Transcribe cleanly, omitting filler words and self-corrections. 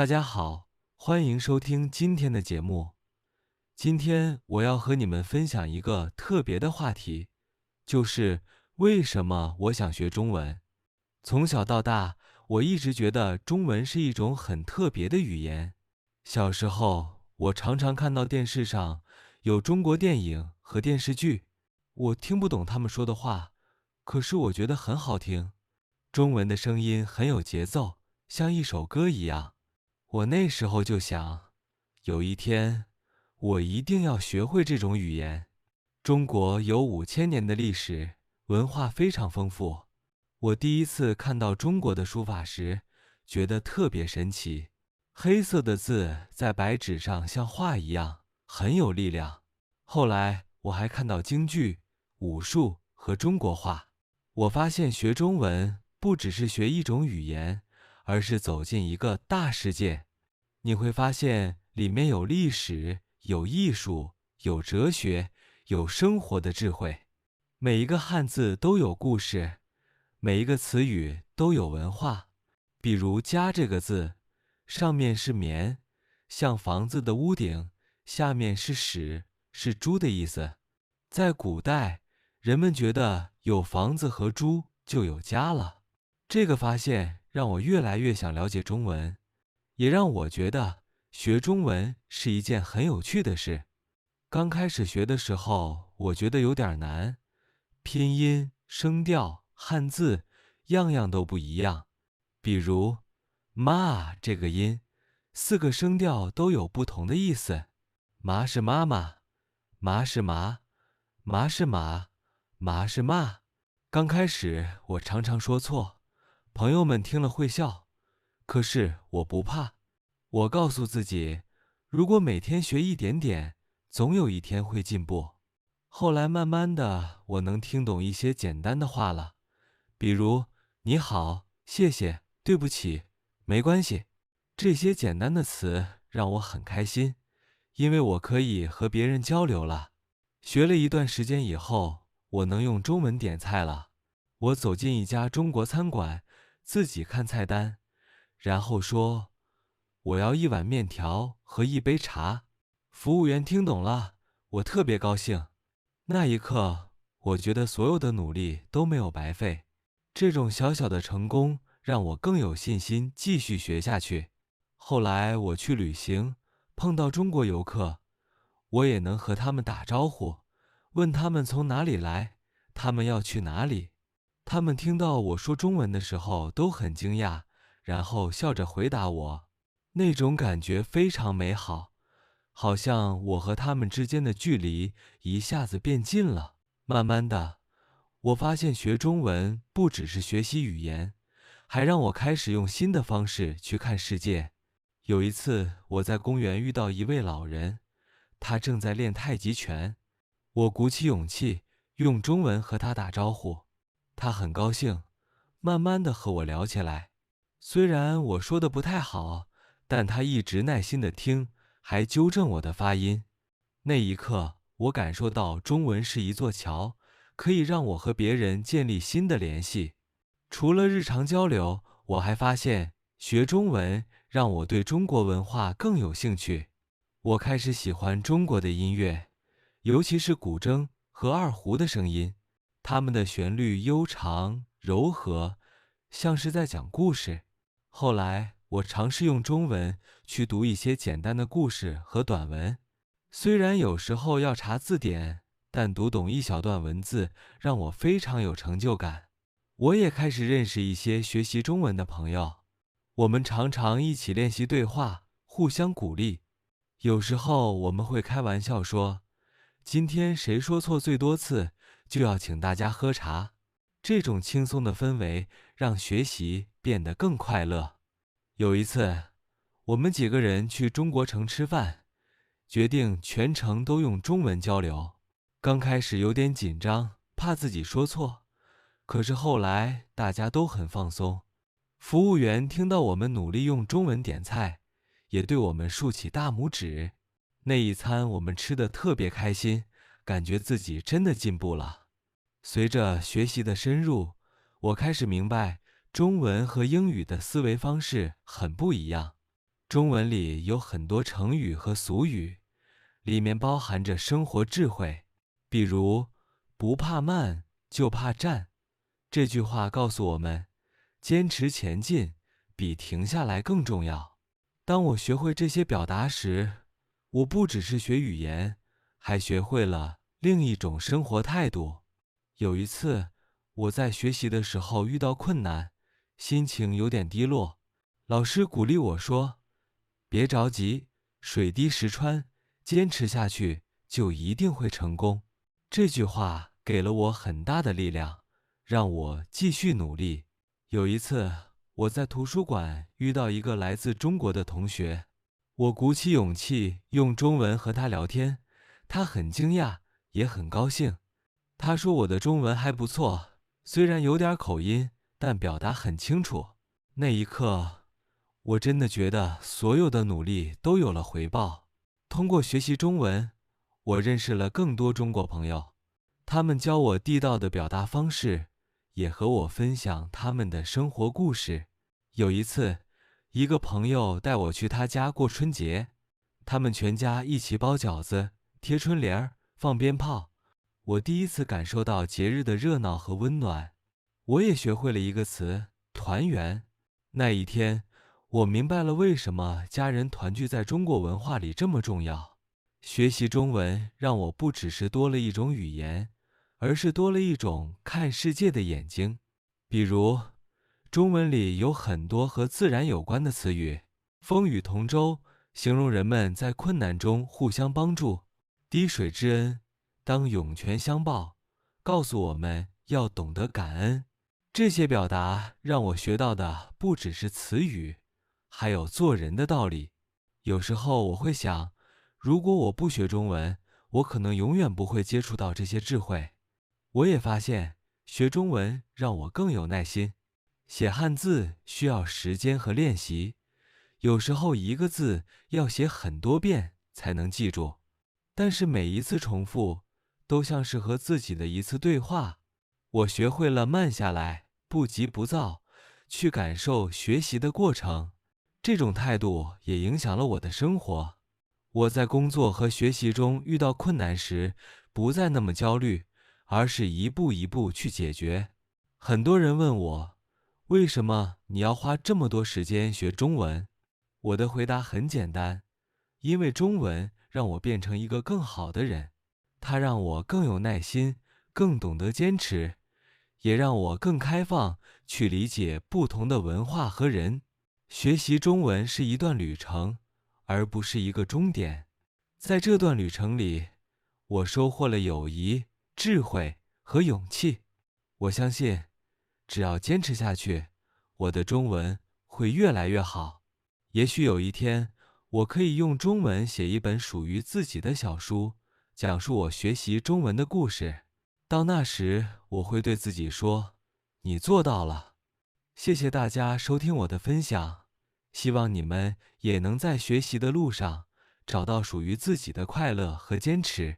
大家好，欢迎收听今天的节目。今天我要和你们分享一个特别的话题，就是为什么我想学中文。从小到大，我一直觉得中文是一种很特别的语言。小时候，我常常看到电视上有中国电影和电视剧，我听不懂他们说的话，可是我觉得很好听。中文的声音很有节奏，像一首歌一样。我那时候就想，有一天，我一定要学会这种语言。中国有5000年的历史，文化非常丰富。我第一次看到中国的书法时，觉得特别神奇。黑色的字在白纸上像画一样，很有力量。后来我还看到京剧、武术和中国画。我发现学中文不只是学一种语言，而是走进一个大世界。你会发现里面有历史，有艺术，有哲学，有生活的智慧。每一个汉字都有故事，每一个词语都有文化。比如家这个字，上面是棉，像房子的屋顶，下面是屎，是猪的意思。在古代，人们觉得有房子和猪就有家了。这个发现让我越来越想了解中文，也让我觉得学中文是一件很有趣的事。刚开始学的时候，我觉得有点难，拼音、声调、汉字，样样都不一样。比如“妈”这个音，4个声调都有不同的意思。麻是妈妈，麻是麻，麻是马，麻是骂。刚开始我常常说错，朋友们听了会笑，可是我不怕。我告诉自己，如果每天学一点点，总有一天会进步。后来慢慢的，我能听懂一些简单的话了，比如你好、谢谢、对不起、没关系。这些简单的词让我很开心，因为我可以和别人交流了。学了一段时间以后，我能用中文点菜了。我走进一家中国餐馆，自己看菜单，然后说我要1碗面条和1杯茶。服务员听懂了，我特别高兴。那一刻，我觉得所有的努力都没有白费。这种小小的成功让我更有信心继续学下去。后来我去旅行，碰到中国游客，我也能和他们打招呼，问他们从哪里来，他们要去哪里。他们听到我说中文的时候都很惊讶，然后笑着回答我。那种感觉非常美好，好像我和他们之间的距离一下子变近了。慢慢的，我发现学中文不只是学习语言，还让我开始用新的方式去看世界。有一次，我在公园遇到一位老人，他正在练太极拳。我鼓起勇气，用中文和他打招呼。他很高兴，慢慢的和我聊起来。虽然我说的不太好，但他一直耐心的听，还纠正我的发音。那一刻，我感受到中文是一座桥，可以让我和别人建立新的联系。除了日常交流，我还发现学中文让我对中国文化更有兴趣。我开始喜欢中国的音乐，尤其是古筝和二胡的声音，它们的旋律悠长柔和，像是在讲故事。后来我尝试用中文去读一些简单的故事和短文，虽然有时候要查字典，但读懂一小段文字让我非常有成就感。我也开始认识一些学习中文的朋友，我们常常一起练习对话，互相鼓励。有时候我们会开玩笑说，今天谁说错最多次，就要请大家喝茶。这种轻松的氛围让学习变得更快乐。有一次，我们几个人去中国城吃饭，决定全程都用中文交流。刚开始有点紧张，怕自己说错，可是后来大家都很放松。服务员听到我们努力用中文点菜，也对我们竖起大拇指。那一餐我们吃得特别开心，感觉自己真的进步了。随着学习的深入，我开始明白中文和英语的思维方式很不一样。中文里有很多成语和俗语，里面包含着生活智慧。比如不怕慢，就怕站。这句话告诉我们，坚持前进比停下来更重要。当我学会这些表达时，我不只是学语言，还学会了另一种生活态度。有一次，我在学习的时候遇到困难，心情有点低落。老师鼓励我说：别着急，水滴石穿，坚持下去就一定会成功。这句话给了我很大的力量，让我继续努力。有一次，我在图书馆遇到一个来自中国的同学，我鼓起勇气用中文和他聊天，他很惊讶，也很高兴。他说我的中文还不错，虽然有点口音，但表达很清楚。那一刻，我真的觉得所有的努力都有了回报。通过学习中文，我认识了更多中国朋友，他们教我地道的表达方式，也和我分享他们的生活故事。有一次，一个朋友带我去他家过春节，他们全家一起包饺子、贴春联、放鞭炮。我第一次感受到节日的热闹和温暖。我也学会了一个词，团圆。那一天，我明白了为什么家人团聚在中国文化里这么重要。学习中文让我不只是多了一种语言，而是多了一种看世界的眼睛。比如，中文里有很多和自然有关的词语，风雨同舟形容人们在困难中互相帮助，滴水之恩当涌泉相报，告诉我们要懂得感恩。这些表达让我学到的不只是词语，还有做人的道理。有时候我会想，如果我不学中文，我可能永远不会接触到这些智慧。我也发现，学中文让我更有耐心。写汉字需要时间和练习，有时候一个字要写很多遍才能记住，但是每一次重复都像是和自己的一次对话。我学会了慢下来，不急不躁，去感受学习的过程。这种态度也影响了我的生活。我在工作和学习中遇到困难时，不再那么焦虑，而是一步一步去解决。很多人问我，为什么你要花这么多时间学中文？我的回答很简单，因为中文让我变成一个更好的人，它让我更有耐心，更懂得坚持，也让我更开放，去理解不同的文化和人。学习中文是一段旅程，而不是一个终点。在这段旅程里，我收获了友谊、智慧和勇气。我相信，只要坚持下去，我的中文会越来越好。也许有一天，我可以用中文写一本属于自己的小书，讲述我学习中文的故事。到那时，我会对自己说：你做到了。谢谢大家收听我的分享，希望你们也能在学习的路上找到属于自己的快乐和坚持。